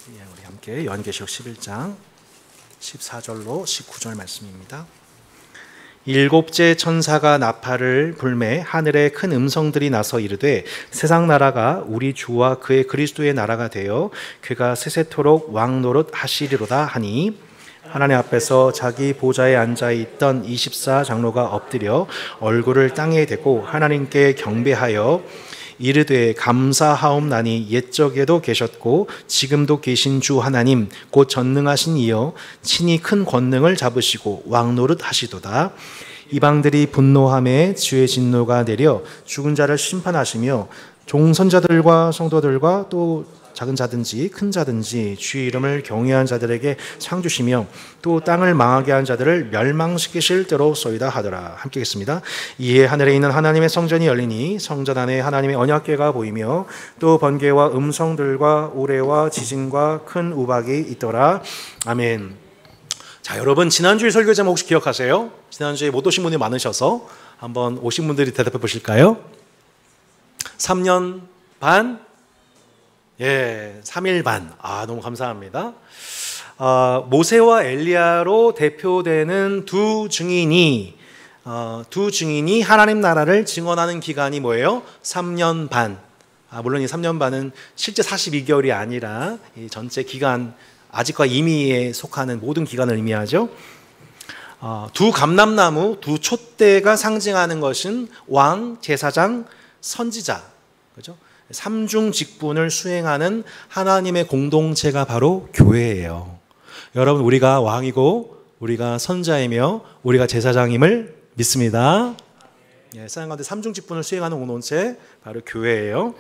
우리 함께 요한계시록 11장 14절로 19절 말씀입니다. 일곱째 천사가 나팔을 불매 하늘에 큰 음성들이 나서 이르되 세상 나라가 우리 주와 그의 그리스도의 나라가 되어 그가 세세토록 왕노릇 하시리로다 하니 하나님 앞에서 자기 보좌에 앉아있던 24장로가 엎드려 얼굴을 땅에 대고 하나님께 경배하여 이르되 감사하옵나니 옛적에도 계셨고 지금도 계신 주 하나님 곧 전능하신 이여 친히 큰 권능을 잡으시고 왕노릇 하시도다. 이방들이 분노하매 주의 진노가 내려 죽은 자를 심판하시며 종선자들과 성도들과 또 작은 자든지 큰 자든지 주의 이름을 경외한 자들에게 상 주시며 또 땅을 망하게 한 자들을 멸망시키실 때로소이다 하더라. 함께 읽겠습니다. 이에 하늘에 있는 하나님의 성전이 열리니 성전 안에 하나님의 언약궤가 보이며 또 번개와 음성들과 우레와 지진과 큰 우박이 있더라. 아멘. 자, 여러분 지난주에 설교 제목 혹시 기억하세요? 지난주에 못 오신 분이 많으셔서 한번 오신 분들이 대답해 보실까요? 3년 반? 3일 반. 너무 감사합니다. 모세와 엘리야로 대표되는 두 증인이 하나님 나라를 증언하는 기간이 뭐예요? 3년 반. 물론 이 3년 반은 실제 42개월이 아니라 이 전체 기간, 아직과 이미에 속하는 모든 기간을 의미하죠. 두 감람나무, 두 촛대가 상징하는 것은 왕, 제사장, 선지자. 그죠? 삼중 직분을 수행하는 하나님의 공동체가 바로 교회예요. 여러분, 우리가 왕이고 우리가 선자이며 우리가 제사장임을 믿습니다. 세상 가운데 삼중 직분을 수행하는 공동체 바로 교회예요.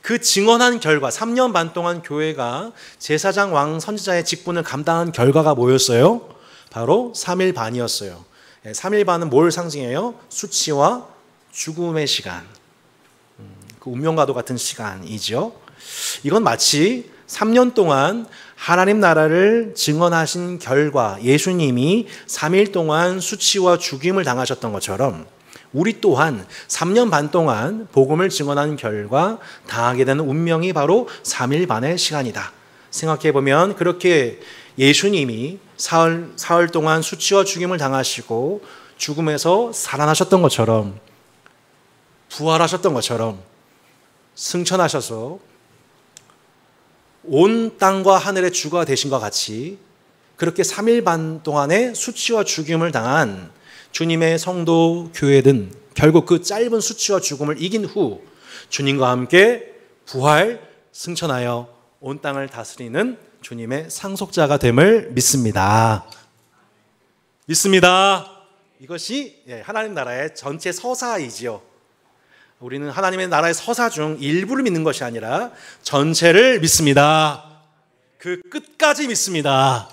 그 증언한 결과 3년 반 동안 교회가 제사장, 왕, 선지자의 직분을 감당한 결과가 뭐였어요? 바로 3일 반이었어요. 3일 반은 뭘 상징해요? 수치와 죽음의 시간. 그 운명과도 같은 시간이죠. 이건 마치 3년 동안 하나님 나라를 증언하신 결과 예수님이 3일 동안 수치와 죽임을 당하셨던 것처럼 우리 또한 3년 반 동안 복음을 증언한 결과 당하게 되는 운명이 바로 3일 반의 시간이다. 생각해보면 그렇게 예수님이 사흘 동안 수치와 죽임을 당하시고 죽음에서 살아나셨던 것처럼 부활하셨던 것처럼 승천하셔서 온 땅과 하늘의 주가 되신 것 같이 그렇게 3일 반 동안의 수치와 죽임을 당한 주님의 성도 교회든 결국 그 짧은 수치와 죽음을 이긴 후 주님과 함께 부활, 승천하여 온 땅을 다스리는 주님의 상속자가 됨을 믿습니다. 믿습니다. 이것이 하나님 나라의 전체 서사이지요. 우리는 하나님의 나라의 서사 중 일부를 믿는 것이 아니라 전체를 믿습니다. 그 끝까지 믿습니다.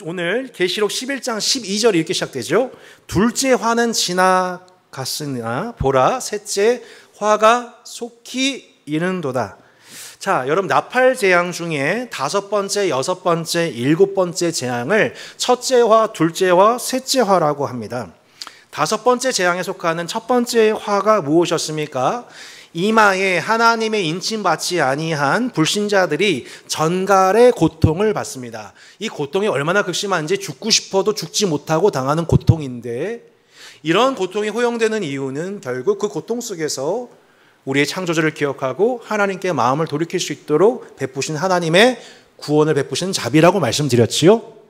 오늘 계시록 11장 12절이 이렇게 시작되죠. 둘째 화는 지나갔으나 보라 셋째 화가 속히 이른도다. 자, 여러분 나팔 재앙 중에 5번째, 6번째, 7번째 재앙을 첫째 화, 둘째 화, 셋째 화라고 합니다. 5번째 재앙에 속하는 첫 번째 화가 무엇이었습니까? 이마에 하나님의 인침받지 아니한 불신자들이 전갈의 고통을 받습니다. 이 고통이 얼마나 극심한지 죽고 싶어도 죽지 못하고 당하는 고통인데 이런 고통이 허용되는 이유는 결국 그 고통 속에서 우리의 창조주를 기억하고 하나님께 마음을 돌이킬 수 있도록 베푸신 하나님의 구원을 베푸신 자비라고 말씀드렸지요.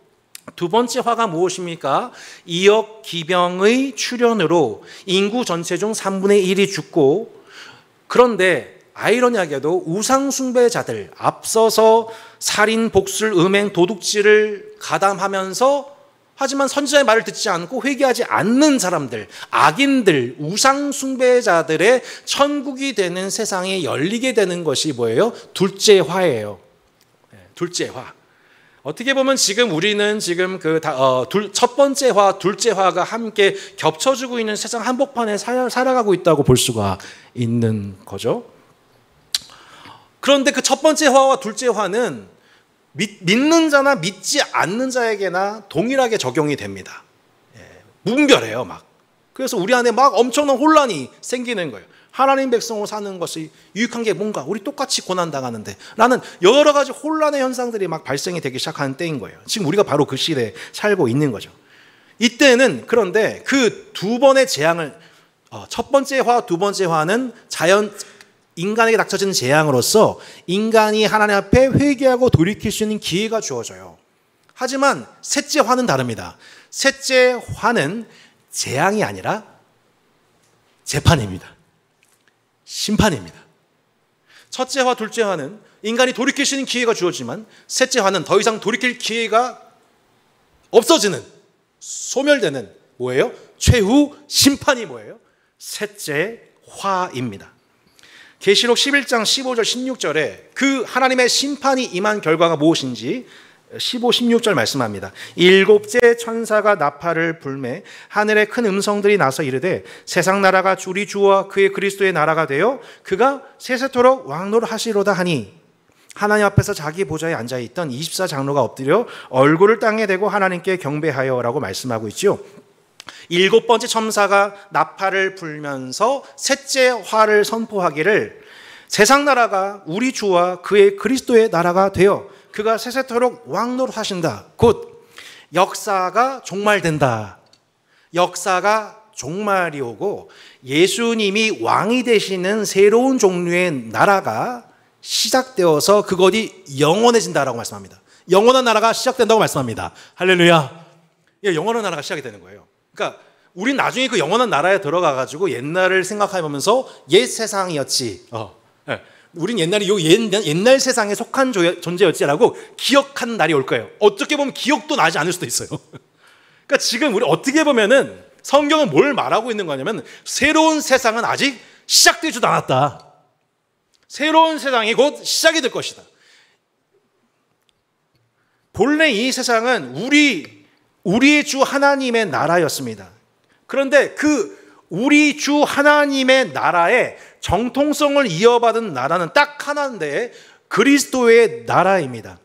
두 번째 화가 무엇입니까? 이역 기병의 출현으로 인구 전체 중 3분의 1이 죽고 그런데 아이러니하게도 우상 숭배자들 앞서서 살인, 복술, 음행, 도둑질을 가담하면서 하지만 선지자의 말을 듣지 않고 회개하지 않는 사람들, 악인들, 우상 숭배자들의 천국이 되는 세상에 열리게 되는 것이 뭐예요? 둘째 화예요. 둘째 화. 어떻게 보면 지금 우리는 지금 첫 번째 화, 둘째 화가 함께 겹쳐지고 있는 세상 한복판에 살아가고 있다고 볼 수가 있는 거죠. 그런데 그 첫 번째 화와 둘째 화는 믿는 자나 믿지 않는 자에게나 동일하게 적용이 됩니다. 무분별해요, 막. 그래서 우리 안에 막 엄청난 혼란이 생기는 거예요. 하나님 백성으로 사는 것이 유익한 게 뭔가? 우리 똑같이 고난당하는데 라는 여러 가지 혼란의 현상들이 막 발생이 되기 시작하는 때인 거예요. 지금 우리가 바로 그 시대에 살고 있는 거죠. 이때는 그런데 그 두 번의 재앙을 첫 번째 화, 두 번째 화는 인간에게 닥쳐지는 재앙으로서 인간이 하나님 앞에 회개하고 돌이킬 수 있는 기회가 주어져요. 하지만 셋째 화는 다릅니다. 셋째 화는 재앙이 아니라 재판입니다. 심판입니다. 첫째 화, 둘째 화는 인간이 돌이킬 수 있는 기회가 주어지만 셋째 화는 더 이상 돌이킬 기회가 없어지는, 소멸되는 뭐예요? 최후 심판이 뭐예요? 셋째 화입니다. 계시록 11장 15절 16절에 그 하나님의 심판이 임한 결과가 무엇인지 15, 16절 말씀합니다. 일곱째 천사가 나팔을 불매 하늘에 큰 음성들이 나서 이르되 세상 나라가 우리 주와 그의 그리스도의 나라가 되어 그가 세세토록 왕노릇하시로다 하니 하나님 앞에서 자기 보좌에 앉아있던 24장로가 엎드려 얼굴을 땅에 대고 하나님께 경배하여 라고 말씀하고 있죠. 일곱 번째 천사가 나팔을 불면서 셋째 화를 선포하기를 세상 나라가 우리 주와 그의 그리스도의 나라가 되어 그가 세세토록 왕노릇하신다. 곧 역사가 종말된다. 역사가 종말이 오고 예수님이 왕이 되시는 새로운 종류의 나라가 시작되어서 그것이 영원해진다라고 말씀합니다. 영원한 나라가 시작된다고 말씀합니다. 할렐루야. 예, 영원한 나라가 시작이 되는 거예요. 그러니까 우린 나중에 그 영원한 나라에 들어가가지고 옛날을 생각해보면서 옛 세상이었지. 우린 옛날에 옛날 세상에 속한 존재였지라고 기억하는 날이 올 거예요. 어떻게 보면 기억도 나지 않을 수도 있어요. 그러니까 지금 우리 어떻게 보면은 성경은 뭘 말하고 있는 거냐면 새로운 세상은 아직 시작되지도 않았다. 새로운 세상이 곧 시작이 될 것이다. 본래 이 세상은 우리의 주 하나님의 나라였습니다. 그런데 그 우리 주 하나님의 나라의 정통성을 이어받은 나라는 딱 하나인데 그리스도의 나라입니다.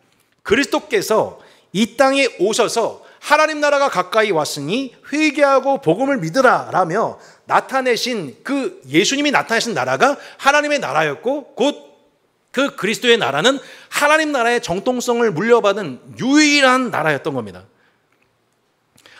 그리스도께서 이 땅에 오셔서 하나님 나라가 가까이 왔으니 회개하고 복음을 믿으라 라며 나타내신 그 예수님이 나타내신 나라가 하나님의 나라였고 곧 그 그리스도의 나라는 하나님 나라의 정통성을 물려받은 유일한 나라였던 겁니다.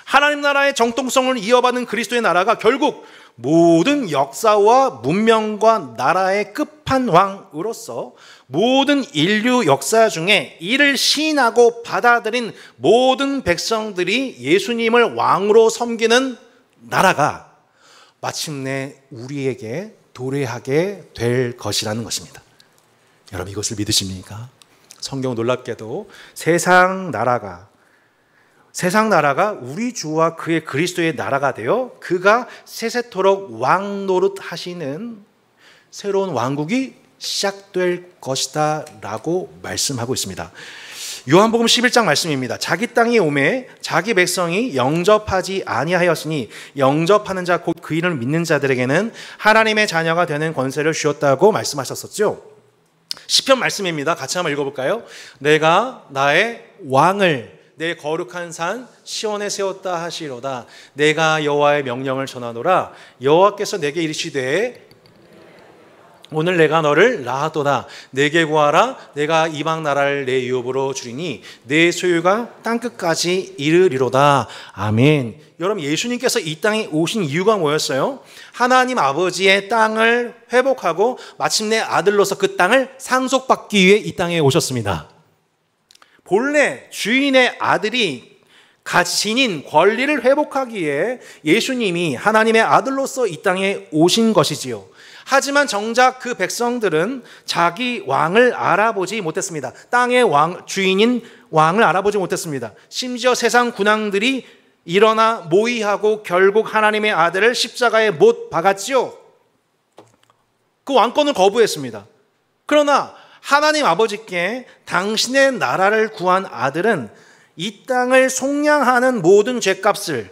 하나님 나라의 정통성을 이어받는 그리스도의 나라가 결국 모든 역사와 문명과 나라의 끝판왕으로서 모든 인류 역사 중에 이를 시인하고 받아들인 모든 백성들이 예수님을 왕으로 섬기는 나라가 마침내 우리에게 도래하게 될 것이라는 것입니다. 여러분 이것을 믿으십니까? 성경 놀랍게도 세상 나라가 우리 주와 그의 그리스도의 나라가 되어 그가 세세토록 왕노릇 하시는 새로운 왕국이 시작될 것이다 라고 말씀하고 있습니다. 요한복음 11장 말씀입니다. 자기 땅에 오매 자기 백성이 영접하지 아니하였으니 영접하는 자 곧 그 이름을 믿는 자들에게는 하나님의 자녀가 되는 권세를 주었다고 말씀하셨었죠. 시편 말씀입니다. 같이 한번 읽어볼까요? 내가 나의 왕을 내 거룩한 산 시온에 세웠다 하시로다. 내가 여호와의 명령을 전하노라. 여호와께서 내게 이르시되 오늘 내가 너를 낳았도다. 내게 구하라. 내가 이방 나라를 내 유업으로 주리니 내 소유가 땅끝까지 이르리로다. 아멘. 여러분 예수님께서 이 땅에 오신 이유가 뭐였어요? 하나님 아버지의 땅을 회복하고 마침내 아들로서 그 땅을 상속받기 위해 이 땅에 오셨습니다. 본래 주인의 아들이 지닌 권리를 회복하기 위해 예수님이 하나님의 아들로서 이 땅에 오신 것이지요. 하지만 정작 그 백성들은 자기 왕을 알아보지 못했습니다. 땅의 주인인 왕을 알아보지 못했습니다. 심지어 세상 군왕들이 일어나 모의하고 결국 하나님의 아들을 십자가에 못 박았지요. 그 왕권을 거부했습니다. 그러나 하나님 아버지께 당신의 나라를 구한 아들은 이 땅을 속량하는 모든 죄값을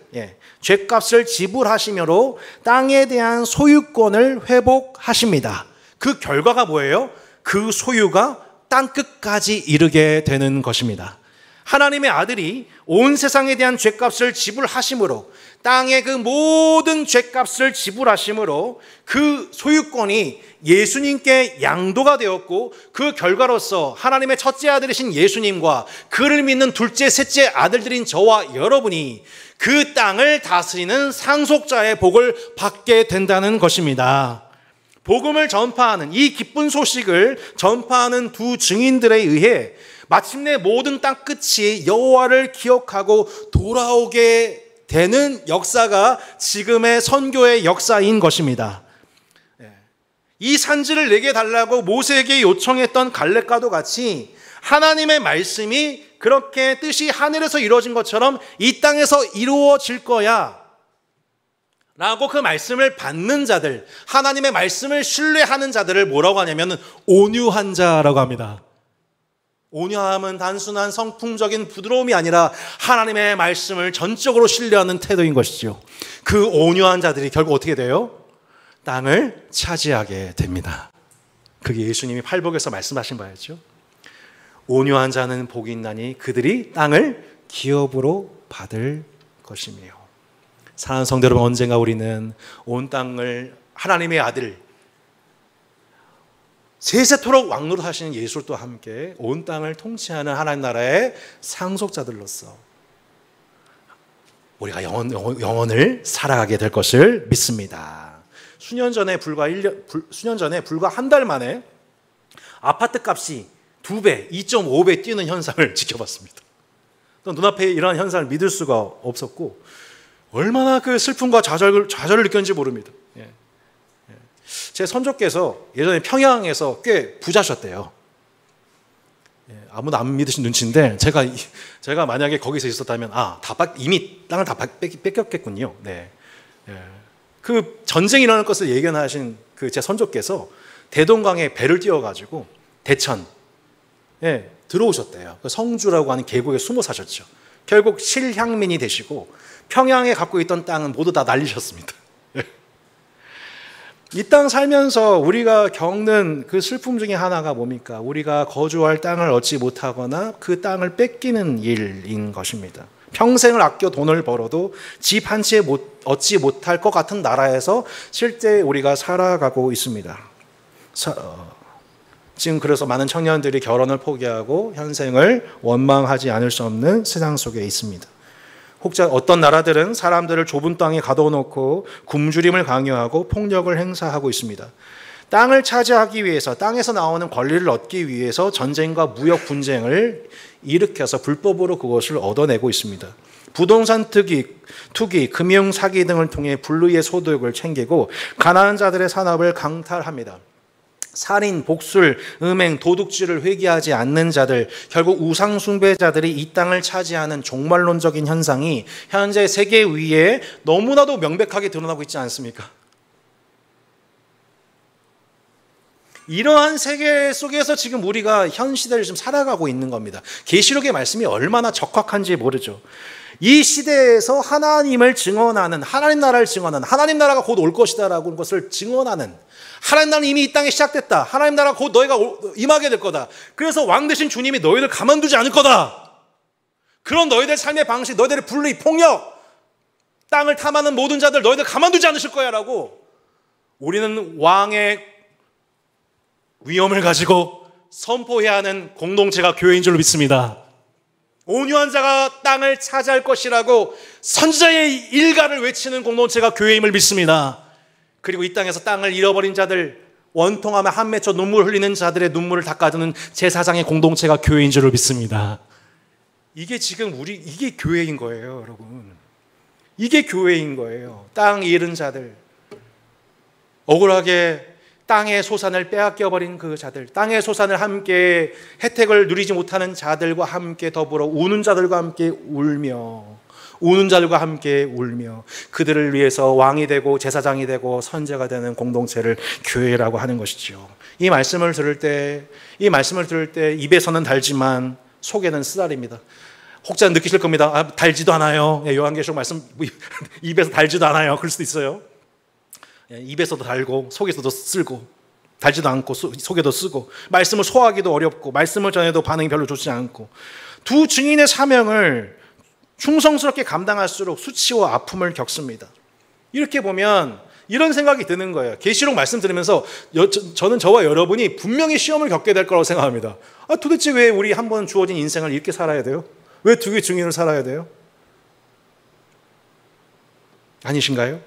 지불하시므로 땅에 대한 소유권을 회복하십니다. 그 결과가 뭐예요? 그 소유가 땅끝까지 이르게 되는 것입니다. 하나님의 아들이 온 세상에 대한 죄값을 지불하심으로, 땅의 그 모든 죄값을 지불하심으로 그 소유권이 예수님께 양도가 되었고, 그 결과로서 하나님의 첫째 아들이신 예수님과 그를 믿는 둘째, 셋째 아들들인 저와 여러분이 그 땅을 다스리는 상속자의 복을 받게 된다는 것입니다. 복음을 전파하는, 이 기쁜 소식을 전파하는 두 증인들에 의해 마침내 모든 땅 끝이 여호와를 기억하고 돌아오게 되는 역사가 지금의 선교의 역사인 것입니다. 이 산지를 내게 달라고 모세에게 요청했던 갈렙과도 같이 하나님의 말씀이 그렇게 뜻이 하늘에서 이루어진 것처럼 이 땅에서 이루어질 거야 라고 그 말씀을 받는 자들, 하나님의 말씀을 신뢰하는 자들을 뭐라고 하냐면 온유한 자라고 합니다. 온유함은 단순한 성품적인 부드러움이 아니라 하나님의 말씀을 전적으로 신뢰하는 태도인 것이죠. 그 온유한 자들이 결국 어떻게 돼요? 땅을 차지하게 됩니다. 그게 예수님이 팔복에서 말씀하신 바였죠. 온유한 자는 복이 있나니 그들이 땅을 기업으로 받을 것이며. 사랑하는 성도 여러분, 언젠가 우리는 온 땅을 하나님의 아들, 세세토록 왕노릇하시는 예수와 함께 온 땅을 통치하는 하나님 나라의 상속자들로서 우리가 영원을 살아가게 될 것을 믿습니다. 수년 전에 불과 한 달 만에 아파트 값이 2배, 2.5배 뛰는 현상을 지켜봤습니다. 또 눈앞에 이러한 현상을 믿을 수가 없었고 얼마나 그 슬픔과 좌절을 느꼈는지 모릅니다. 제 선조께서 예전에 평양에서 꽤 부자셨대요. 아무도 안 믿으신 눈치인데 제가 만약에 거기서 있었다면 이미 땅을 다 뺏겼겠군요. 네. 그 전쟁이 일어날 것을 예견하신 그 제 선조께서 대동강에 배를 띄워가지고 대천에 들어오셨대요. 성주라고 하는 계곡에 숨어 사셨죠. 결국 실향민이 되시고 평양에 갖고 있던 땅은 모두 다 날리셨습니다. 이 땅 살면서 우리가 겪는 그 슬픔 중에 하나가 뭡니까? 우리가 거주할 땅을 얻지 못하거나 그 땅을 뺏기는 일인 것입니다. 평생을 아껴 돈을 벌어도 집 한 채 얻지 못할 것 같은 나라에서 실제 우리가 살아가고 있습니다. 지금 그래서 많은 청년들이 결혼을 포기하고 현생을 원망하지 않을 수 없는 세상 속에 있습니다. 혹자 어떤 나라들은 사람들을 좁은 땅에 가둬놓고 굶주림을 강요하고 폭력을 행사하고 있습니다. 땅을 차지하기 위해서, 땅에서 나오는 권리를 얻기 위해서 전쟁과 무역 분쟁을 일으켜서 불법으로 그것을 얻어내고 있습니다. 부동산 투기, 금융 사기 등을 통해 불의의 소득을 챙기고 가난한 자들의 산업을 강탈합니다. 살인, 복술, 음행, 도둑질을 회개하지 않는 자들, 결국 우상 숭배자들이 이 땅을 차지하는 종말론적인 현상이 현재 세계 위에 너무나도 명백하게 드러나고 있지 않습니까? 이러한 세계 속에서 지금 우리가 현 시대를 좀 살아가고 있는 겁니다. 계시록의 말씀이 얼마나 적확한지 모르죠. 이 시대에서 하나님을 증언하는, 하나님 나라를 증언하는, 하나님 나라가 곧 올 것이다라고 하는 것을 증언하는, 하나님 나라는 이미 이 땅에 시작됐다, 하나님 나라가 곧 너희가 임하게 될 거다, 그래서 왕 되신 주님이 너희를 가만두지 않을 거다, 그런 너희들 삶의 방식, 너희들의 불의, 폭력, 땅을 탐하는 모든 자들 너희들 가만두지 않으실 거야 라고 우리는 왕의 위엄을 가지고 선포해야 하는 공동체가 교회인 줄로 믿습니다. 온유한 자가 땅을 차지할 것이라고 선지자의 일가를 외치는 공동체가 교회임을 믿습니다. 그리고 이 땅에서 땅을 잃어버린 자들, 원통하며 한 맺혀 눈물 흘리는 자들의 눈물을 닦아주는 제사장의 공동체가 교회인 줄로 믿습니다. 이게 지금 이게 교회인 거예요, 여러분. 이게 교회인 거예요. 땅 잃은 자들, 억울하게 땅의 소산을 빼앗겨버린 그 자들, 땅의 소산을 함께 혜택을 누리지 못하는 자들과 함께 더불어 우는 자들과 함께 울며 그들을 위해서 왕이 되고 제사장이 되고 선제가 되는 공동체를 교회라고 하는 것이죠. 이 말씀을 들을 때 입에서는 달지만 속에는 쓰다립니다. 혹자 느끼실 겁니다. 달지도 않아요. 요한계시록 말씀 입에서 달지도 않아요. 그럴 수도 있어요. 입에서도 달고 속에서도 쓸고, 달지도 않고 속에도 쓰고, 말씀을 소화하기도 어렵고, 말씀을 전해도 반응이 별로 좋지 않고, 두 증인의 사명을 충성스럽게 감당할수록 수치와 아픔을 겪습니다. 이렇게 보면 이런 생각이 드는 거예요. 계시록 말씀 들으면서 저는 저와 여러분이 분명히 시험을 겪게 될 거라고 생각합니다. 도대체 왜 우리 한 번 주어진 인생을 이렇게 살아야 돼요? 왜 두 개의 증인을 살아야 돼요? 아니신가요?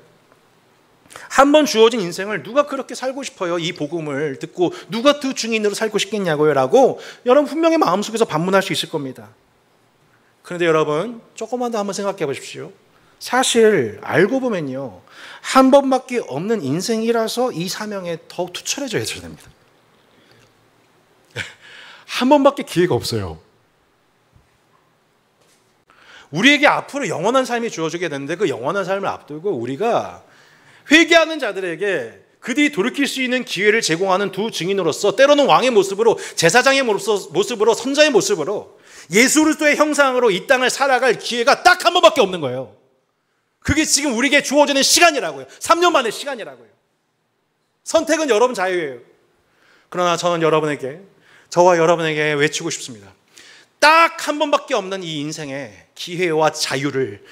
한 번 주어진 인생을 누가 그렇게 살고 싶어요? 이 복음을 듣고 누가 두 증인으로 살고 싶겠냐고요? 라고 여러분 분명히 마음속에서 반문할 수 있을 겁니다. 그런데 여러분 조금만 더 한번 생각해 보십시오. 사실 알고 보면요, 한 번밖에 없는 인생이라서 이 사명에 더욱 투철해져야 됩니다. 한 번밖에 기회가 없어요. 우리에게 앞으로 영원한 삶이 주어지게 되는데 그 영원한 삶을 앞두고 우리가 회개하는 자들에게 그들이 돌이킬 수 있는 기회를 제공하는 두 증인으로서, 때로는 왕의 모습으로, 제사장의 모습으로, 선자의 모습으로, 예수 그리스도의 형상으로 이 땅을 살아갈 기회가 딱 한 번밖에 없는 거예요. 그게 지금 우리에게 주어지는 시간이라고요. 3년 만의 시간이라고요. 선택은 여러분 자유예요. 그러나 저는 저와 여러분에게 외치고 싶습니다. 딱 한 번밖에 없는 이 인생의 기회와 자유를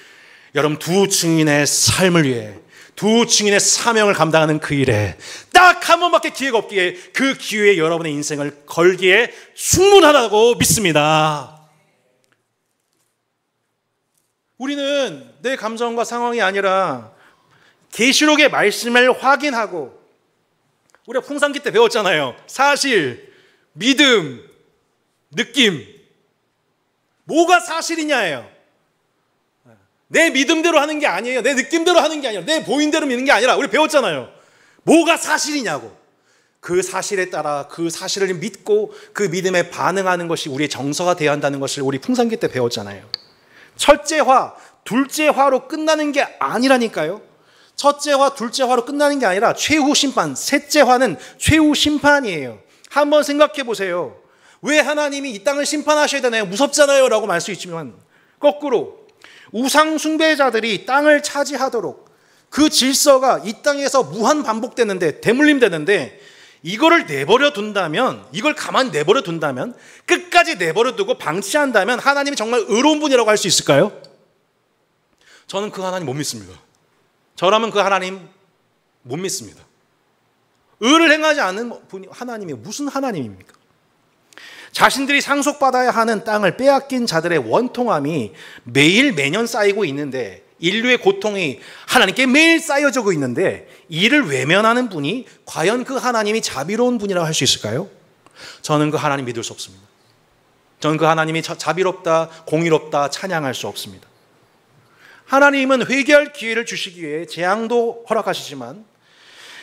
여러분 두 증인의 삶을 위해, 두 증인의 사명을 감당하는 그 일에 딱 한 번밖에 기회가 없기에 그 기회에 여러분의 인생을 걸기에 충분하다고 믿습니다. 우리는 내 감정과 상황이 아니라 계시록의 말씀을 확인하고, 우리가 풍산기 때 배웠잖아요. 사실, 믿음, 느낌. 뭐가 사실이냐예요. 내 믿음대로 하는 게 아니에요. 내 느낌대로 하는 게 아니라, 내 보인대로 믿는 게 아니라, 우리 배웠잖아요. 뭐가 사실이냐고. 그 사실에 따라 그 사실을 믿고 그 믿음에 반응하는 것이 우리의 정서가 되어야 한다는 것을 우리 풍산기 때 배웠잖아요. 첫째 화, 둘째 화로 끝나는 게 아니라니까요. 첫째 화, 둘째 화로 끝나는 게 아니라 최후 심판, 셋째 화는 최후 심판이에요. 한번 생각해 보세요. 왜 하나님이 이 땅을 심판하셔야 되나요? 무섭잖아요 라고 말 수 있지만, 거꾸로 우상 숭배자들이 땅을 차지하도록 그 질서가 이 땅에서 무한 반복되는데, 대물림되는데, 이거를 내버려 둔다면, 이걸 가만히 내버려 둔다면, 끝까지 내버려 두고 방치한다면 하나님이 정말 의로운 분이라고 할 수 있을까요? 저는 그 하나님 못 믿습니다. 저라면 그 하나님 못 믿습니다. 의를 행하지 않는 분이 하나님이 무슨 하나님입니까? 자신들이 상속받아야 하는 땅을 빼앗긴 자들의 원통함이 매년 쌓이고 있는데, 인류의 고통이 하나님께 매일 쌓여지고 있는데, 이를 외면하는 분이 과연 그 하나님이 자비로운 분이라고 할 수 있을까요? 저는 그 하나님 믿을 수 없습니다. 저는 그 하나님이 자비롭다, 공의롭다 찬양할 수 없습니다. 하나님은 회개할 기회를 주시기 위해 재앙도 허락하시지만,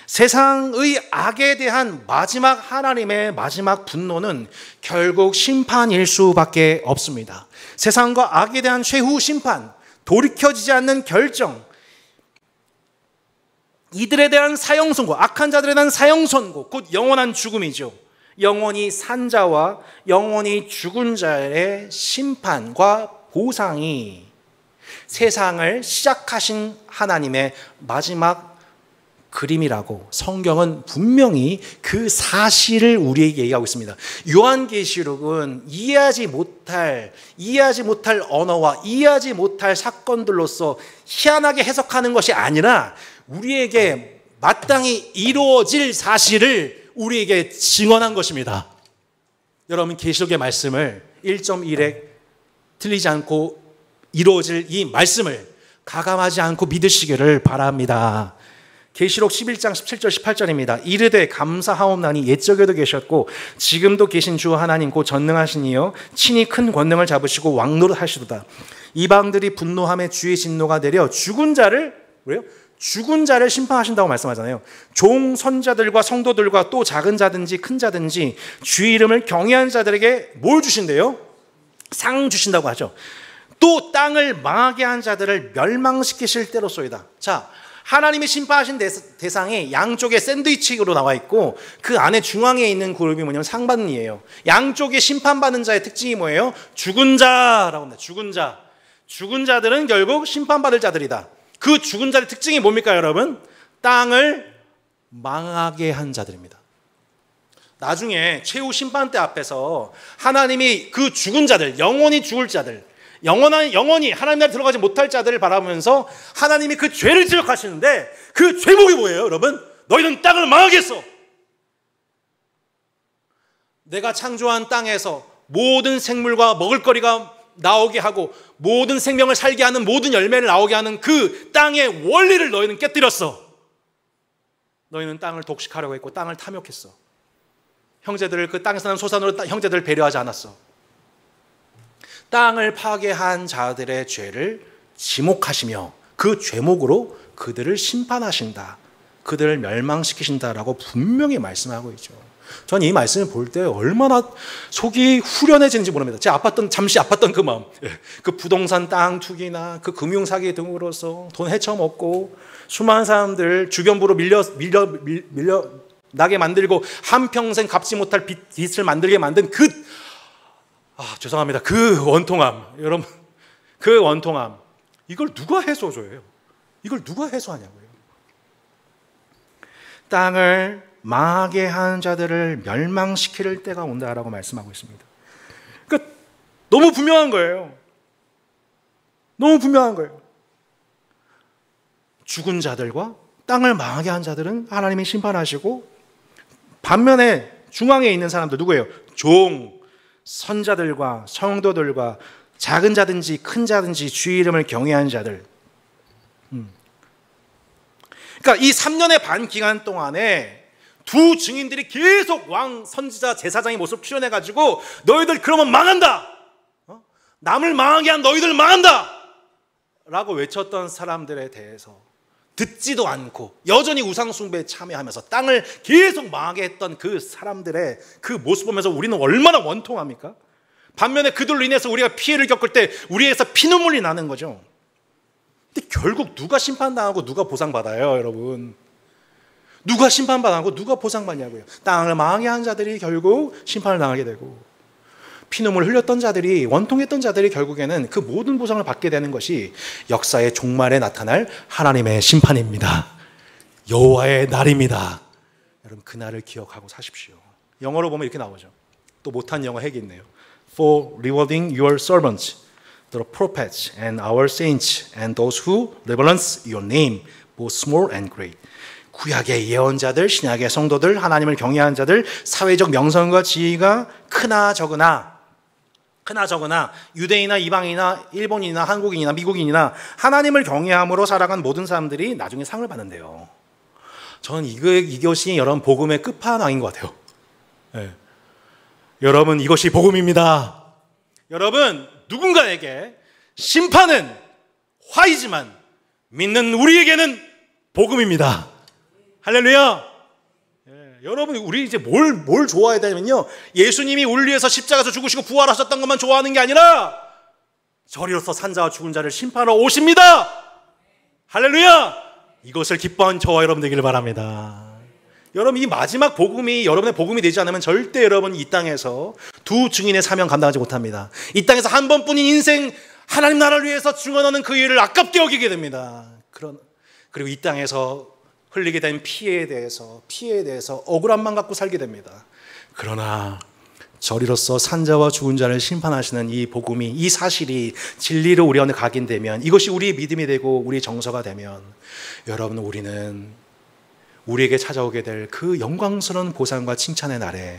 세상의 악에 대한 마지막 하나님의 마지막 분노는 결국 심판일 수밖에 없습니다. 세상과 악에 대한 최후 심판, 돌이켜지지 않는 결정, 이들에 대한 사형 선고, 악한 자들에 대한 사형 선고, 곧 영원한 죽음이죠. 영원히 산 자와 영원히 죽은 자의 심판과 보상이 세상을 시작하신 하나님의 마지막 그림이라고 성경은 분명히 그 사실을 우리에게 얘기하고 있습니다. 요한계시록은 이해하지 못할 언어와 이해하지 못할 사건들로서 희한하게 해석하는 것이 아니라 우리에게 마땅히 이루어질 사실을 우리에게 증언한 것입니다. 여러분, 계시록의 말씀을 1.1에 틀리지 않고 이루어질 이 말씀을 가감하지 않고 믿으시기를 바랍니다. 계시록 11장 17절 18절입니다. 이르되 감사하옵나니 옛적에도 계셨고 지금도 계신 주 하나님 곧 전능하신 이여 친히 큰 권능을 잡으시고 왕노릇 하시도다. 이방들이 분노함에 주의 진노가 내려 죽은 자를 심판하신다고 말씀하잖아요. 종 선자들과 성도들과 또 작은 자든지 큰 자든지 주의 이름을 경외한 자들에게 뭘 주신대요? 상 주신다고 하죠. 또 땅을 망하게 한 자들을 멸망시키실 때로소이다. 자, 하나님이 심판하신 대상이 양쪽에 샌드위치로 나와 있고 그 안에 중앙에 있는 그룹이 뭐냐면 상반이에요. 양쪽에 심판받는 자의 특징이 뭐예요? 죽은 자라고 합니다. 죽은 자. 죽은 자들은 결국 심판받을 자들이다. 그 죽은 자의 특징이 뭡니까, 여러분? 땅을 망하게 한 자들입니다. 나중에 최후 심판대 앞에서 하나님이 그 죽은 자들, 영원히 죽을 자들, 영원히 하나님 나라에 들어가지 못할 자들을 바라보면서 하나님이 그 죄를 지적하시는데, 그 죄목이 뭐예요, 여러분? 너희는 땅을 망하게 했어. 내가 창조한 땅에서 모든 생물과 먹을거리가 나오게 하고 모든 생명을 살게 하는 모든 열매를 나오게 하는 그 땅의 원리를 너희는 깨뜨렸어. 너희는 땅을 독식하려고 했고 땅을 탐욕했어. 형제들을, 그 땅에서 난 소산으로 형제들을 배려하지 않았어. 땅을 파괴한 자들의 죄를 지목하시며 그 죄목으로 그들을 심판하신다, 그들을 멸망시키신다라고 분명히 말씀하고 있죠. 전 이 말씀을 볼 때 얼마나 속이 후련해지는지 모릅니다. 제가 잠시 아팠던 그 마음, 그 부동산 땅 투기나 그 금융사기 등으로서 돈 헤쳐먹고 수많은 사람들 주변부로 밀려나게 만들고 한평생 갚지 못할 빚을 만들게 만든 죄송합니다. 그 원통함, 여러분, 그 원통함, 이걸 누가 해소줘요? 이걸 누가 해소하냐고요? 땅을 망하게 하는 자들을 멸망시킬 때가 온다라고 말씀하고 있습니다. 그러니까 너무 분명한 거예요. 너무 분명한 거예요. 죽은 자들과 땅을 망하게 한 자들은 하나님이 심판하시고, 반면에 중앙에 있는 사람들 누구예요? 종, 선자들과 성도들과 작은 자든지 큰 자든지 주의 이름을 경외하는 자들. 그러니까 이 3년의 반 기간 동안에 두 증인들이 계속 왕, 선지자, 제사장의 모습 출연해가지고 너희들 그러면 망한다, 남을 망하게 한 너희들 망한다 라고 외쳤던 사람들에 대해서 듣지도 않고 여전히 우상숭배에 참여하면서 땅을 계속 망하게 했던 그 사람들의 그 모습 보면서 우리는 얼마나 원통합니까? 반면에 그들로 인해서 우리가 피해를 겪을 때 우리에서 피눈물이 나는 거죠. 근데 결국 누가 심판당하고 누가 보상받아요, 여러분? 누가 심판받고 누가 보상받냐고요? 땅을 망하게 한 자들이 결국 심판을 당하게 되고, 피눈물 흘렸던 자들이, 원통했던 자들이 결국에는 그 모든 보상을 받게 되는 것이 역사의 종말에 나타날 하나님의 심판입니다. 여호와의 날입니다. 여러분, 그 날을 기억하고 사십시오. 영어로 보면 이렇게 나오죠. 또 못한 영어 핵이 있네요. For rewarding your servants, the prophets and our saints and those who reverence your name, both small and great. 구약의 예언자들, 신약의 성도들, 하나님을 경외하는 자들, 사회적 명성과 지위가 크나 적으나 유대인이나 이방인이나 일본인이나 한국인이나 미국인이나 하나님을 경외함으로 살아간 모든 사람들이 나중에 상을 받는데요. 저는 이것이 여러분 복음의 끝판왕인 것 같아요. 네. 여러분, 이것이 복음입니다. 여러분, 누군가에게 심판은 화이지만 믿는 우리에게는 복음입니다. 할렐루야. 여러분, 우리 이제 뭘 좋아해야 되냐면요, 예수님이 우리 위해서 십자가에서 죽으시고 부활하셨던 것만 좋아하는 게 아니라 저리로서 산자와 죽은 자를 심판하러 오십니다. 할렐루야. 이것을 기뻐하는 저와 여러분 되기를 바랍니다. 여러분, 이 마지막 복음이 여러분의 복음이 되지 않으면 절대 여러분 이 땅에서 두 증인의 사명 감당하지 못합니다. 이 땅에서 한 번뿐인 인생, 하나님 나라를 위해서 증언하는 그 일을 아깝게 여기게 됩니다. 그리고 이 땅에서 흘리게 된 피해에 대해서 억울함만 갖고 살게 됩니다. 그러나 저리로서 산자와 죽은 자를 심판하시는 이 복음이, 이 사실이 진리로 우리 안에 각인되면, 이것이 우리의 믿음이 되고 우리의 정서가 되면, 여러분, 우리는 우리에게 찾아오게 될 그 영광스러운 보상과 칭찬의 날에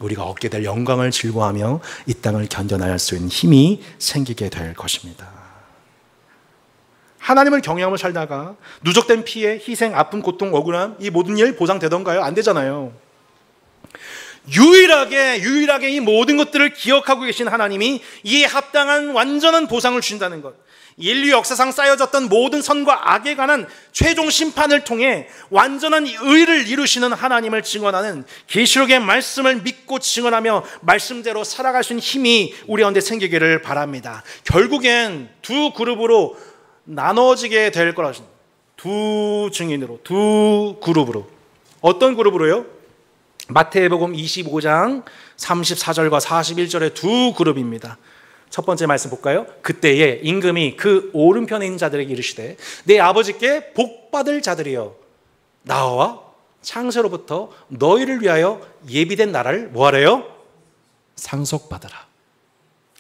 우리가 얻게 될 영광을 즐거워하며 이 땅을 견뎌나갈 수 있는 힘이 생기게 될 것입니다. 하나님을 경외하며 살다가 누적된 피해, 희생, 아픔, 고통, 억울함, 이 모든 일 보상되던가요? 안 되잖아요. 유일하게 이 모든 것들을 기억하고 계신 하나님이 이에 합당한 완전한 보상을 주신다는 것, 인류 역사상 쌓여졌던 모든 선과 악에 관한 최종 심판을 통해 완전한 의를 이루시는 하나님을 증언하는 계시록의 말씀을 믿고 증언하며 말씀대로 살아갈 수 있는 힘이 우리 가운데 생기기를 바랍니다. 결국엔 두 그룹으로 나눠지게 될 거라. 두 증인으로, 두 그룹으로. 어떤 그룹으로요? 마태복음 25장 34절과 41절의 두 그룹입니다. 첫 번째 말씀 볼까요? 그때에 임금이 그 오른편에 있는 자들에게 이르시되 내 아버지께 복받을 자들이여 나와 창세로부터 너희를 위하여 예비된 나라를 뭐하래요? 상속받으라.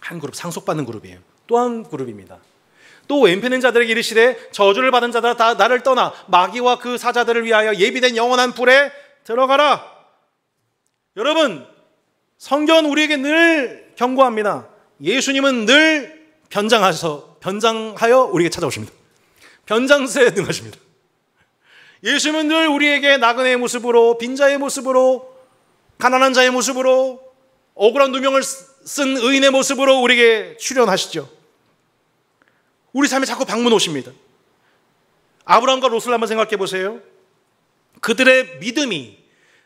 한 그룹, 상속받는 그룹이에요. 또 한 그룹입니다. 또 왼편는 자들에게 이르시되 저주를 받은 자들아 다 나를 떠나 마귀와 그 사자들을 위하여 예비된 영원한 불에 들어가라. 여러분, 성경은 우리에게 늘 경고합니다. 예수님은 늘 변장하여 우리에게 찾아오십니다. 변장세에 능하십니다. 예수님은 늘 우리에게 나그네의 모습으로, 빈자의 모습으로, 가난한 자의 모습으로, 억울한 누명을 쓴 의인의 모습으로 우리에게 출현하시죠. 우리 삶에 자꾸 방문 오십니다. 아브라함과 롯을 한번 생각해 보세요. 그들의 믿음이,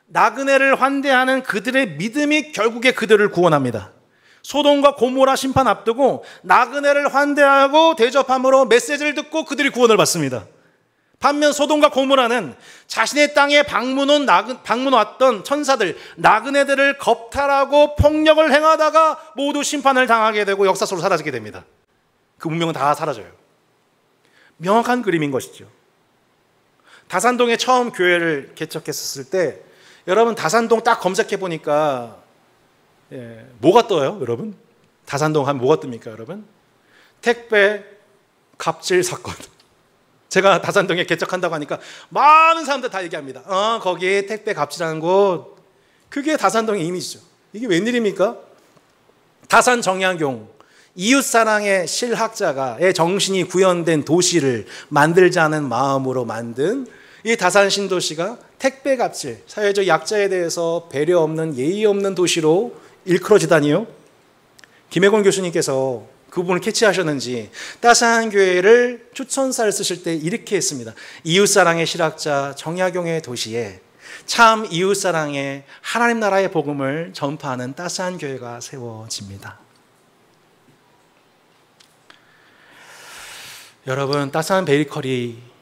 나그네를 환대하는 그들의 믿음이 결국에 그들을 구원합니다. 소돔과 고모라 심판 앞두고 나그네를 환대하고 대접함으로 메시지를 듣고 그들이 구원을 받습니다. 반면 소돔과 고모라는 자신의 땅에 방문 왔던 천사들, 나그네들을 겁탈하고 폭력을 행하다가 모두 심판을 당하게 되고 역사 속으로 사라지게 됩니다. 그 문명은 다 사라져요. 명확한 그림인 것이죠. 다산동에 처음 교회를 개척했을 때 여러분 다산동 딱 검색해 보니까 뭐가 떠요, 여러분? 다산동 하면 뭐가 뜹니까, 여러분? 택배 갑질 사건. 제가 다산동에 개척한다고 하니까 많은 사람들 다 얘기합니다. 거기에 택배 갑질하는 곳, 그게 다산동의 이미지죠. 이게 웬일입니까? 다산 정약용, 이웃사랑의 실학자가의 정신이 구현된 도시를 만들자는 마음으로 만든 이 다산 신도시가 택배 갑질, 사회적 약자에 대해서 배려 없는, 예의 없는 도시로 일컬어지다니요. 김혜곤 교수님께서 그 부분을 캐치하셨는지 다산 교회를 추천사를 쓰실 때 이렇게 했습니다. 이웃사랑의 실학자 정약용의 도시에 참 이웃사랑의 하나님 나라의 복음을 전파하는 다산 교회가 세워집니다. 여러분, 다산 베이커리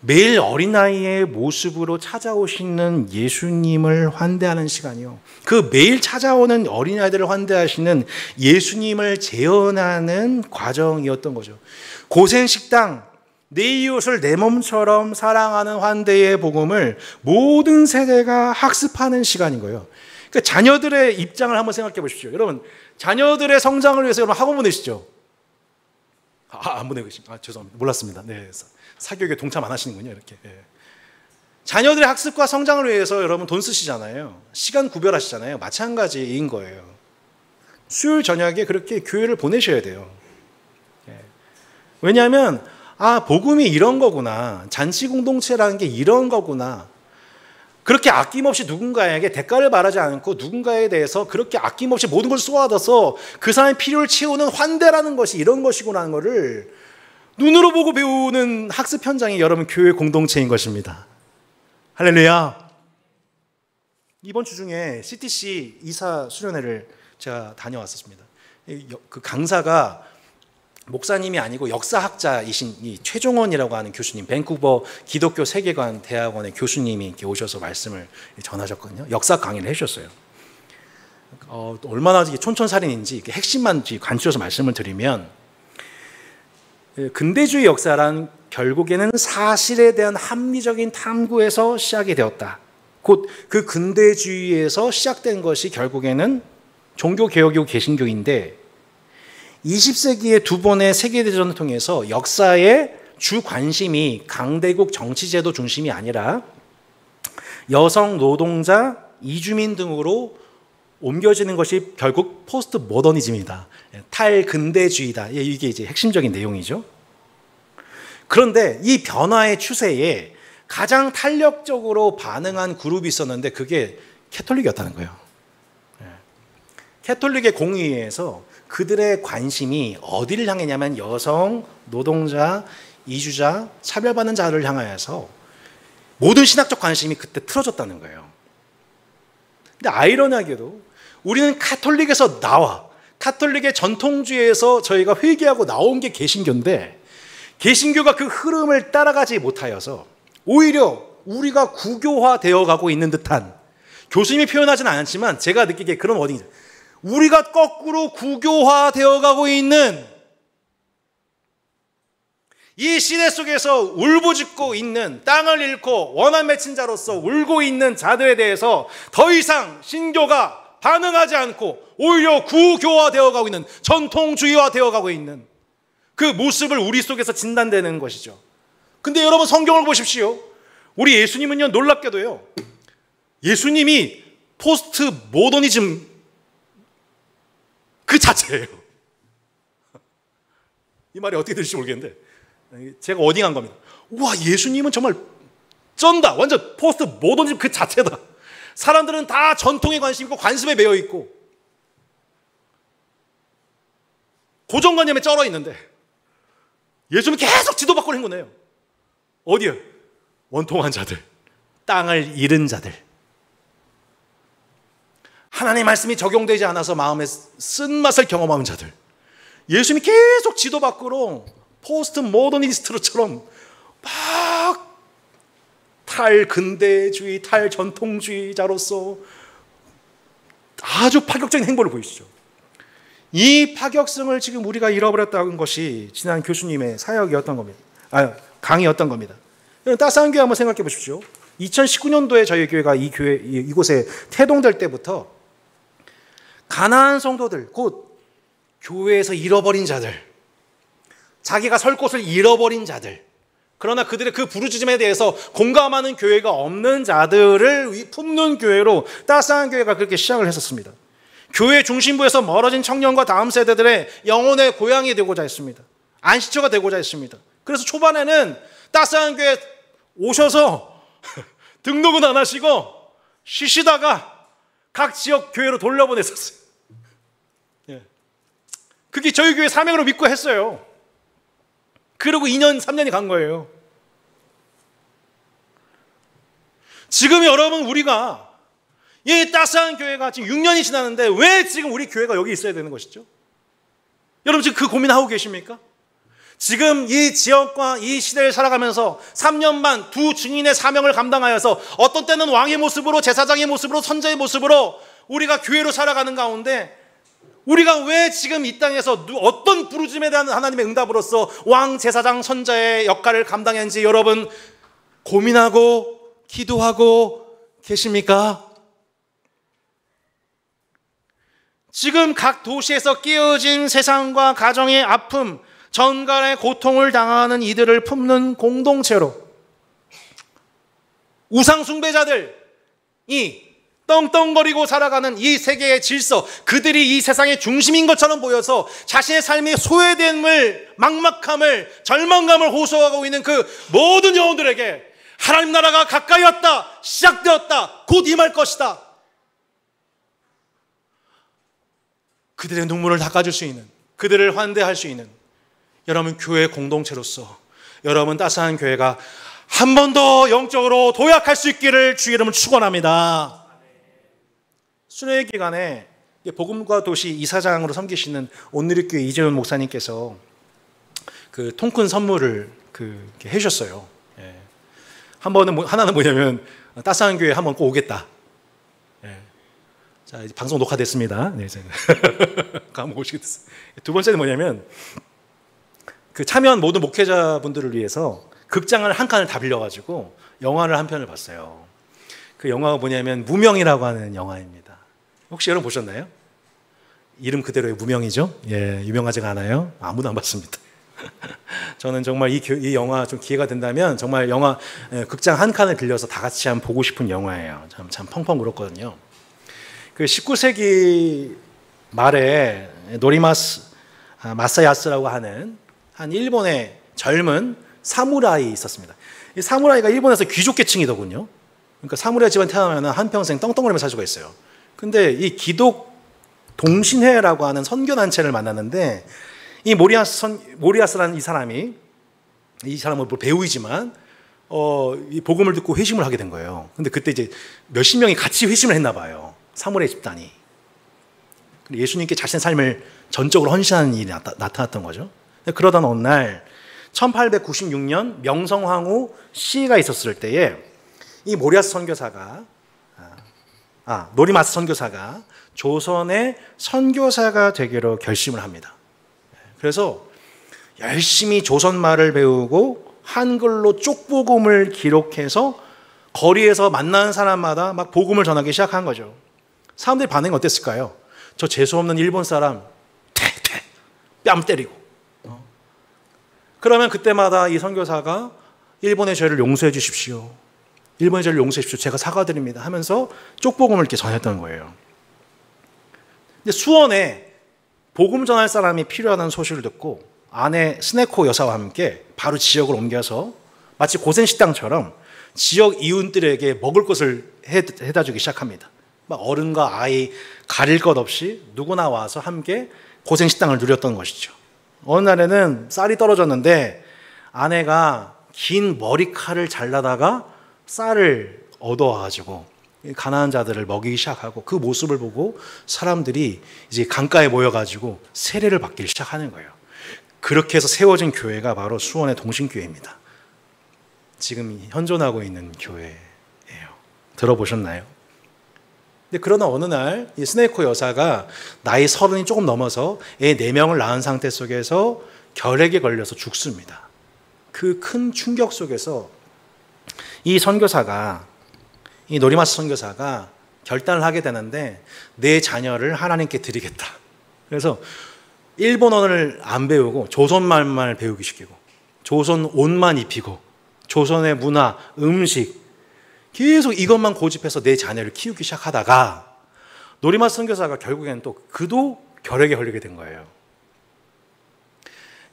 매일 어린아이의 모습으로 찾아오시는 예수님을 환대하는 시간이요. 그 매일 찾아오는 어린아이들을 환대하시는 예수님을 재현하는 과정이었던 거죠. 고생식당, 내 이웃을 내 몸처럼 사랑하는 환대의 복음을 모든 세대가 학습하는 시간인 거예요. 그러니까 자녀들의 입장을 한번 생각해 보십시오. 여러분, 자녀들의 성장을 위해서 여러분 학원 보내시죠? 안 보내고 계십니다. 죄송합니다. 몰랐습니다. 네. 사교육에 동참 안 하시는군요, 이렇게. 자녀들의 학습과 성장을 위해서 여러분 돈 쓰시잖아요. 시간 구별하시잖아요. 마찬가지인 거예요. 수요일 저녁에 그렇게 교회를 보내셔야 돼요. 왜냐하면 복음이 이런 거구나. 잔치 공동체라는 게 이런 거구나. 그렇게 아낌없이 누군가에게 대가를 바라지 않고 누군가에 대해서 그렇게 아낌없이 모든 걸 쏟아서 그 사람의 필요를 채우는 환대라는 것이 이런 것이구나 하는 것을 눈으로 보고 배우는 학습 현장이 여러분 교회 공동체인 것입니다. 할렐루야. 이번 주 중에 CTC 이사 수련회를 제가 다녀왔었습니다. 그 강사가 목사님이 아니고 역사학자이신 이 최종원이라고 하는 교수님, 밴쿠버 기독교 세계관 대학원의 교수님이 이렇게 오셔서 말씀을 전하셨거든요. 역사 강의를 해주셨어요. 얼마나 촌철살인인지 핵심만 간추려서 말씀을 드리면, 근대주의 역사란 결국에는 사실에 대한 합리적인 탐구에서 시작이 되었다. 곧 그 근대주의에서 시작된 것이 결국에는 종교개혁이고 개신교인데 20세기의 두 번의 세계대전을 통해서 역사의 주 관심이 강대국 정치제도 중심이 아니라 여성, 노동자, 이주민 등으로 옮겨지는 것이 결국 포스트 모더니즘이다. 탈근대주의다. 이게 이제 핵심적인 내용이죠. 그런데 이 변화의 추세에 가장 탄력적으로 반응한 그룹이 있었는데 그게 캐톨릭이었다는 거예요. 캐톨릭의 공의회에서 그들의 관심이 어디를 향했냐면 여성, 노동자, 이주자, 차별받는 자를 향하여서 모든 신학적 관심이 그때 틀어졌다는 거예요. 근데 아이러니하게도 우리는 카톨릭에서 카톨릭의 전통주의에서 저희가 회개하고 나온 게 개신교인데 개신교가 그 흐름을 따라가지 못하여서 오히려 우리가 구교화되어 가고 있는 듯한, 교수님이 표현하지는 않았지만 제가 느끼기에 그런 워딩이죠. 우리가 거꾸로 구교화되어 가고 있는 이 시대 속에서 울부짖고 있는, 땅을 잃고 원한 맺힌 자로서 울고 있는 자들에 대해서 더 이상 신교가 반응하지 않고 오히려 구교화되어 가고 있는, 전통주의화되어 가고 있는 그 모습을 우리 속에서 진단되는 것이죠. 근데 여러분, 성경을 보십시오. 우리 예수님은요, 놀랍게도요, 예수님이 포스트 모더니즘 그 자체예요. 이 말이 어떻게 들릴지 모르겠는데 제가 어딩한 겁니다. 와, 예수님은 정말 쩐다. 완전 포스트 모더니즘 그 자체다. 사람들은 다 전통에 관심 있고 관습에 매여 있고 고정관념에 쩔어 있는데 예수님은 계속 지도받고 행군해요. 어디요? 원통한 자들, 땅을 잃은 자들, 하나님의 말씀이 적용되지 않아서 마음의 쓴맛을 경험한 자들, 예수님이 계속 지도받고로 포스트 모더니스트처럼 막 탈근대주의, 탈전통주의자로서 아주 파격적인 행보를 보이시죠. 이 파격성을 지금 우리가 잃어버렸다는 것이 지난 교수님의 사역이었던 겁니다. 강의였던 겁니다. 따스한 교회 한번 생각해 보십시오. 2019년도에 저희 교회가 이곳에 태동될 때부터 가난한 성도들, 곧 교회에서 잃어버린 자들, 자기가 설 곳을 잃어버린 자들, 그러나 그들의 그 부르짖음에 대해서 공감하는 교회가 없는 자들을 품는 교회로 따스한 교회가 그렇게 시작을 했었습니다. 교회 중심부에서 멀어진 청년과 다음 세대들의 영혼의 고향이 되고자 했습니다. 안식처가 되고자 했습니다. 그래서 초반에는 따스한 교회 오셔서 등록은 안 하시고 쉬시다가 각 지역 교회로 돌려보냈었어요. 그게 저희 교회 사명으로 믿고 했어요. 그리고 2년, 3년이 간 거예요. 지금 여러분, 우리가 이 따스한 교회가 지금 6년이 지났는데 왜 지금 우리 교회가 여기 있어야 되는 것이죠? 여러분, 지금 그 고민하고 계십니까? 지금 이 지역과 이 시대를 살아가면서 3년 반 두 증인의 사명을 감당하여서 어떤 때는 왕의 모습으로, 제사장의 모습으로, 선자의 모습으로 우리가 교회로 살아가는 가운데 우리가 왜 지금 이 땅에서 어떤 부르짖음에 대한 하나님의 응답으로서 왕, 제사장, 선자의 역할을 감당했는지 여러분 고민하고 기도하고 계십니까? 지금 각 도시에서 깨어진 세상과 가정의 아픔, 전갈의 고통을 당하는 이들을 품는 공동체로 우상 숭배자들이 떵떵거리고 살아가는 이 세계의 질서, 그들이 이 세상의 중심인 것처럼 보여서 자신의 삶의 소외됨을, 막막함을, 절망감을 호소하고 있는 그 모든 영혼들에게 하나님 나라가 가까이 왔다, 시작되었다, 곧 임할 것이다, 그들의 눈물을 닦아줄 수 있는, 그들을 환대할 수 있는 여러분 교회 공동체로서 여러분 따스한 교회가 한 번 더 영적으로 도약할 수 있기를 주의 이름으로 축원합니다. 수련회 기간에 복음과 도시 이사장으로 섬기시는 온누리교회 이재훈 목사님께서 그 통큰 선물을 해주셨어요. 하나는 뭐냐면 따스한 교회 한번 꼭 오겠다. 자, 이제 방송 녹화됐습니다. 네, 제가 한번 오시게 됐어요. 두 번째는 뭐냐면 그 참여한 모든 목회자분들을 위해서 극장을 한 칸을 다 빌려가지고 영화를 한 편을 봤어요. 그 영화가 뭐냐면 무명이라고 하는 영화입니다. 혹시 여러분 보셨나요? 이름 그대로의 무명이죠. 예, 유명하지가 않아요. 아무도 안 봤습니다. 저는 정말 이 영화 좀 기회가 된다면 정말 영화 극장 한 칸을 빌려서 다 같이 한번 보고 싶은 영화예요. 참 펑펑 울었거든요. 그 19세기 말에 노리마스 마사야스라고 하는 한 일본의 젊은 사무라이 있었습니다. 이 사무라이가 일본에서 귀족 계층이더군요. 그러니까 사무라이 집안 태어나면 한평생 떵떵거리며 살 수가 있어요. 근데 이 기독 동신회라고 하는 선교단체를 만났는데 이 모리아스라는 이 사람은 뭐 배우이지만 이 복음을 듣고 회심을 하게 된 거예요. 근데 그때 이제 몇십 명이 같이 회심을 했나 봐요. 사무라이 집단이. 예수님께 자신의 삶을 전적으로 헌신하는 일이 나타났던 거죠. 그러던 어느 날 1896년 명성황후 시가 있었을 때에 이 모리아스 선교사가 노리마스 선교사가 조선의 선교사가 되기로 결심을 합니다. 그래서 열심히 조선말을 배우고 한글로 쪽복음을 기록해서 거리에서 만나는 사람마다 막 복음을 전하기 시작한 거죠. 사람들의 반응이 어땠을까요? 저 재수없는 일본 사람 퇴퇴 뺨 때리고. 그러면 그때마다 이 선교사가 일본의 죄를 용서해 주십시오. 일본의 죄를 용서해 주십시오. 제가 사과드립니다 하면서 쪽복음을 이렇게 전했던 거예요. 근데 수원에 복음 전할 사람이 필요하다는 소식을 듣고 아내 스네코 여사와 함께 바로 지역을 옮겨서 마치 고생식당처럼 지역 이웃들에게 먹을 것을 해다 주기 시작합니다. 막 어른과 아이 가릴 것 없이 누구나 와서 함께 고생식당을 누렸던 것이죠. 어느 날에는 쌀이 떨어졌는데 아내가 긴 머리칼을 잘라다가 쌀을 얻어와가지고 가난한 자들을 먹이기 시작하고 그 모습을 보고 사람들이 이제 강가에 모여가지고 세례를 받기 시작하는 거예요. 그렇게 해서 세워진 교회가 바로 수원의 동신교회입니다. 지금 현존하고 있는 교회예요. 들어보셨나요? 근데 그러나 어느 날 이 스네코 여사가 나이 30이 조금 넘어서 애 4명을 낳은 상태 속에서 결핵에 걸려서 죽습니다. 그 큰 충격 속에서 이 선교사가, 이 노리마스 선교사가 결단을 하게 되는데 내 자녀를 하나님께 드리겠다. 그래서 일본어를 안 배우고 조선말만 배우기 시키고 조선 옷만 입히고 조선의 문화, 음식 계속 이것만 고집해서 내 자녀를 키우기 시작하다가 노리마스 선교사가 결국에는 또 그도 결핵에 걸리게 된 거예요.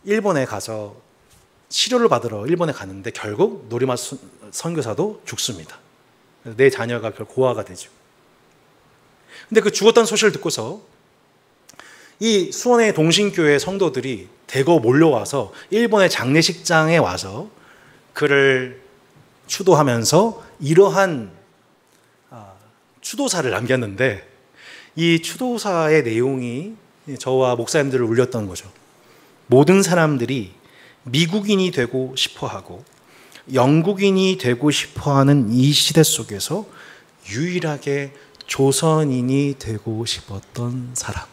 일본에 가서 치료를 받으러 일본에 가는데 결국 노리마스 선교사도 죽습니다. 내 자녀가 고아가 되죠. 근데 그 죽었다는 소식을 듣고서 이 수원의 동신교회 성도들이 대거 몰려와서 일본의 장례식장에 와서 그를 추도하면서 이러한 추도사를 남겼는데 이 추도사의 내용이 저와 목사님들을 울렸던 거죠. 모든 사람들이 미국인이 되고 싶어하고 영국인이 되고 싶어하는 이 시대 속에서 유일하게 조선인이 되고 싶었던 사람.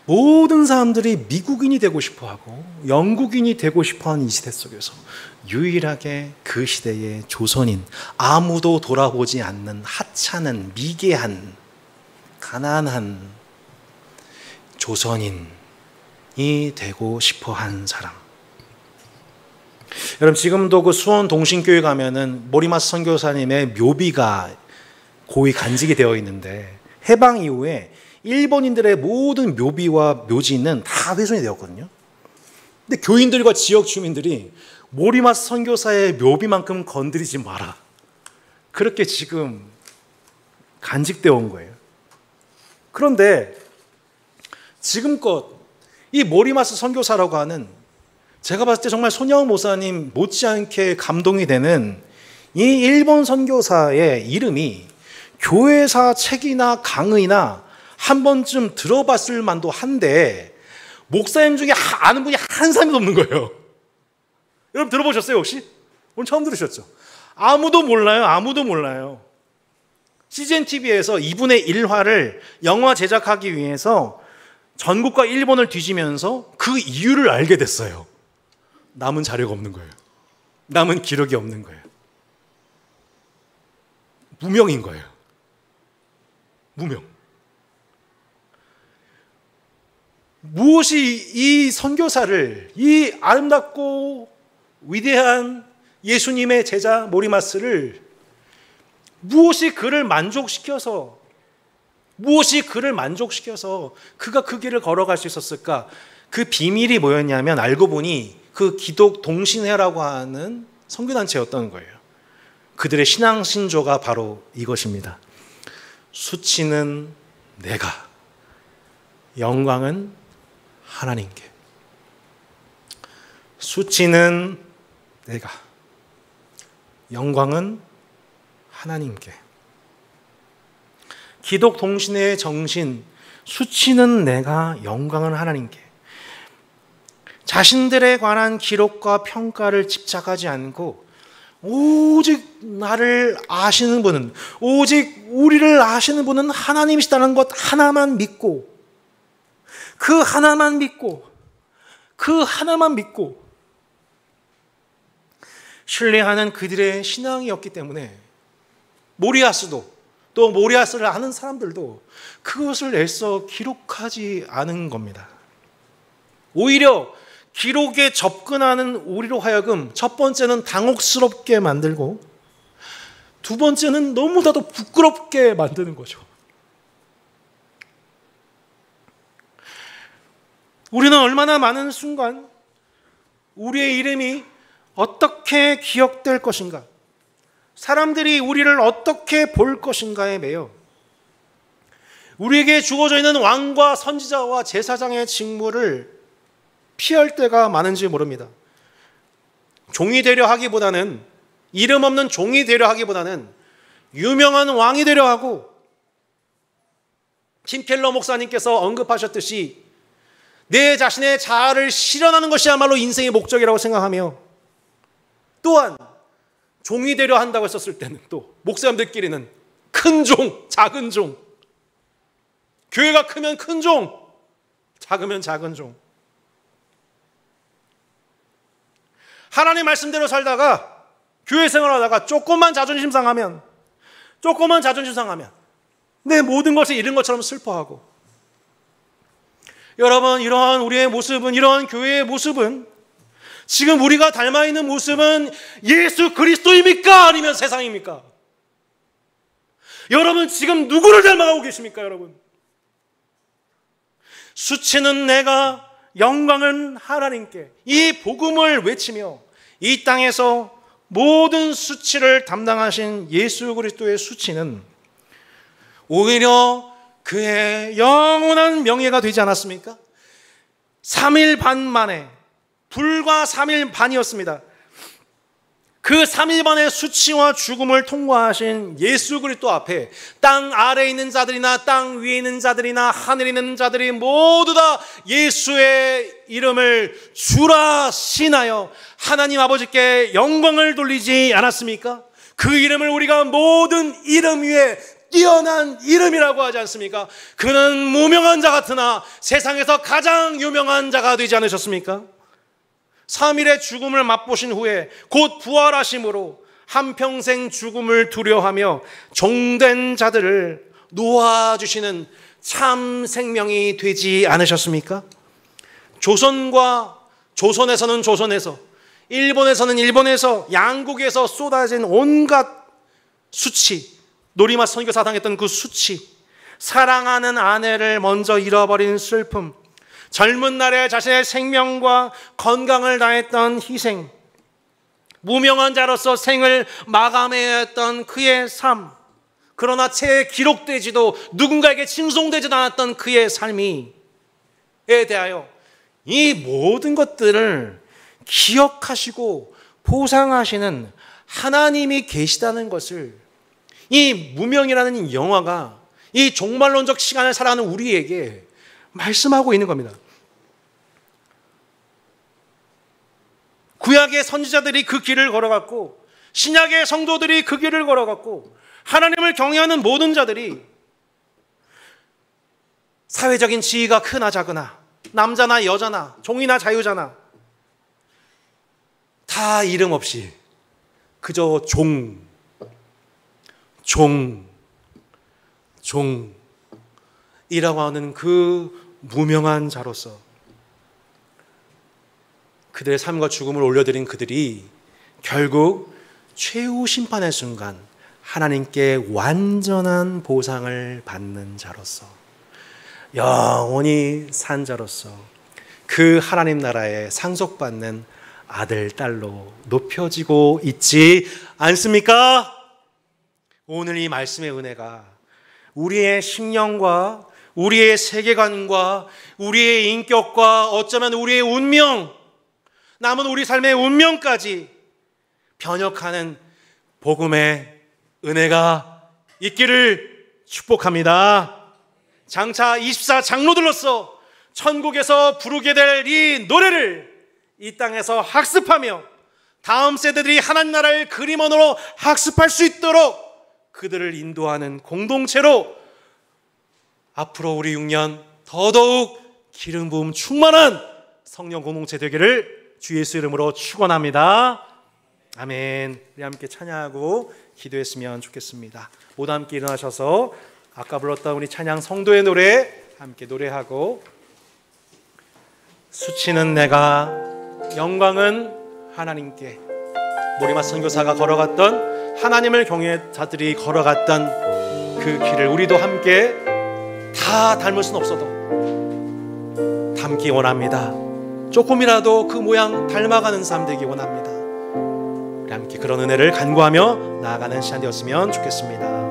모든 사람들이 미국인이 되고 싶어하고 영국인이 되고 싶어하는 이 시대 속에서 유일하게 그 시대의 조선인, 아무도 돌아보지 않는 하찮은 미개한 가난한 조선인이 되고 싶어한 사람. 여러분 지금도 그 수원 동신교회 가면은 모리마스 선교사님의 묘비가 고이 간직이 되어 있는데 해방 이후에 일본인들의 모든 묘비와 묘지는 다 훼손이 되었거든요. 근데 교인들과 지역 주민들이 모리마스 선교사의 묘비만큼 건드리지 마라. 그렇게 지금 간직되어 온 거예요. 그런데 지금껏 이 모리마스 선교사라고 하는 제가 봤을 때 정말 손영 목사님 못지않게 감동이 되는 이 일본 선교사의 이름이 교회사 책이나 강의나 한 번쯤 들어봤을 만도 한데 목사님 중에 아는 분이 한 사람도 없는 거예요. 여러분 들어보셨어요 혹시? 오늘 처음 들으셨죠? 아무도 몰라요. 아무도 몰라요. CGN TV에서 2분의 1화를 영화 제작하기 위해서 전국과 일본을 뒤지면서 그 이유를 알게 됐어요. 남은 자료가 없는 거예요. 남은 기록이 없는 거예요. 무명인 거예요. 무명. 무엇이 이 선교사를, 이 아름답고 위대한 예수님의 제자 모리마스를 무엇이 그를 만족시켜서 그가 그 길을 걸어갈 수 있었을까? 그 비밀이 뭐였냐면 알고 보니 그 기독 동신회라고 하는 선교단체였던 거예요. 그들의 신앙 신조가 바로 이것입니다. 수치는 내가, 영광은 하나님께. 수치는 내가, 영광은 하나님께. 기독 동신의 정신, 수치는 내가, 영광은 하나님께. 자신들에 관한 기록과 평가를 집착하지 않고 오직 나를 아시는 분은, 오직 우리를 아시는 분은 하나님이시다는 것 하나만 믿고 그 하나만 믿고, 그 하나만 믿고 신뢰하는 그들의 신앙이었기 때문에 모리아스도, 또 모리아스를 아는 사람들도 그것을 애써 기록하지 않은 겁니다. 오히려 기록에 접근하는 우리로 하여금 첫 번째는 당혹스럽게 만들고, 두 번째는 너무나도 부끄럽게 만드는 거죠. 우리는 얼마나 많은 순간 우리의 이름이 어떻게 기억될 것인가, 사람들이 우리를 어떻게 볼 것인가에 매여 우리에게 주어져 있는 왕과 선지자와 제사장의 직무를 피할 때가 많은지 모릅니다. 종이 되려 하기보다는, 이름 없는 종이 되려 하기보다는 유명한 왕이 되려 하고, 팀 켈러 목사님께서 언급하셨듯이 내 자신의 자아를 실현하는 것이야말로 인생의 목적이라고 생각하며, 또한 종이 되려 한다고 했었을 때는 또 목사님들끼리는 큰 종, 작은 종, 교회가 크면 큰 종, 작으면 작은 종, 하나님 말씀대로 살다가 교회 생활하다가 조금만 자존심 상하면 내 모든 것을 잃은 것처럼 슬퍼하고, 여러분, 이러한 우리의 모습은, 이러한 교회의 모습은, 지금 우리가 닮아있는 모습은 예수 그리스도입니까? 아니면 세상입니까? 여러분, 지금 누구를 닮아가고 계십니까? 여러분, 수치는 내가, 영광은 하나님께, 이 복음을 외치며 이 땅에서 모든 수치를 담당하신 예수 그리스도의 수치는 오히려 그의 영원한 명예가 되지 않았습니까? 3일 반 만에, 불과 3일 반이었습니다. 그 3일 반의 수치와 죽음을 통과하신 예수 그리스도 앞에 땅 아래에 있는 자들이나 땅 위에 있는 자들이나 하늘에 있는 자들이 모두 다 예수의 이름을 주라 신하여 하나님 아버지께 영광을 돌리지 않았습니까? 그 이름을 우리가 모든 이름 위에 뛰어난 이름이라고 하지 않습니까? 그는 무명한 자 같으나 세상에서 가장 유명한 자가 되지 않으셨습니까? 3일의 죽음을 맛보신 후에 곧 부활하심으로 한평생 죽음을 두려워하며 종된 자들을 놓아주시는 참 생명이 되지 않으셨습니까? 조선에서는 조선에서, 일본에서는 일본에서, 양국에서 쏟아진 온갖 수치, 노리맛 선교사 당했던 그 수치, 사랑하는 아내를 먼저 잃어버린 슬픔, 젊은 날에 자신의 생명과 건강을 다했던 희생, 무명한 자로서 생을 마감해야 했던 그의 삶, 그러나 채 기록되지도 누군가에게 칭송되지도 않았던 그의 삶에 대하여 이 모든 것들을 기억하시고 보상하시는 하나님이 계시다는 것을 이 무명이라는 영화가 이 종말론적 시간을 살아가는 우리에게 말씀하고 있는 겁니다. 구약의 선지자들이 그 길을 걸어갔고, 신약의 성도들이 그 길을 걸어갔고, 하나님을 경외하는 모든 자들이 사회적인 지위가 크나 작으나, 남자나 여자나, 종이나 자유자나 다 이름 없이 그저 종이라고 하는 그 무명한 자로서 그들의 삶과 죽음을 올려드린 그들이 결국 최후 심판의 순간 하나님께 완전한 보상을 받는 자로서, 영원히 산 자로서 그 하나님 나라에 상속받는 아들, 딸로 높여지고 있지 않습니까? 오늘 이 말씀의 은혜가 우리의 심령과 우리의 세계관과 우리의 인격과 어쩌면 우리의 운명, 남은 우리 삶의 운명까지 변혁하는 복음의 은혜가 있기를 축복합니다. 장차 24장로들로서 천국에서 부르게 될 이 노래를 이 땅에서 학습하며 다음 세대들이 하나님 나라의 그림 언어로 학습할 수 있도록 그들을 인도하는 공동체로 앞으로 우리 6년 더더욱 기름 부음 충만한 성령 공동체 되기를 주 예수 이름으로 축원합니다. 아멘. 우리 함께 찬양하고 기도했으면 좋겠습니다. 모두 함께 일어나셔서 아까 불렀던 우리 찬양 성도의 노래 함께 노래하고, 수치는 내가 영광은 하나님께, 모리마 선교사가 걸어갔던, 하나님을 경외 자들이 걸어갔던 그 길을 우리도 함께 다 닮을 수는 없어도 닮기 원합니다. 조금이라도 그 모양 닮아가는 삶 되기 원합니다. 우리 함께 그런 은혜를 간구하며 나아가는 시간 되었으면 좋겠습니다.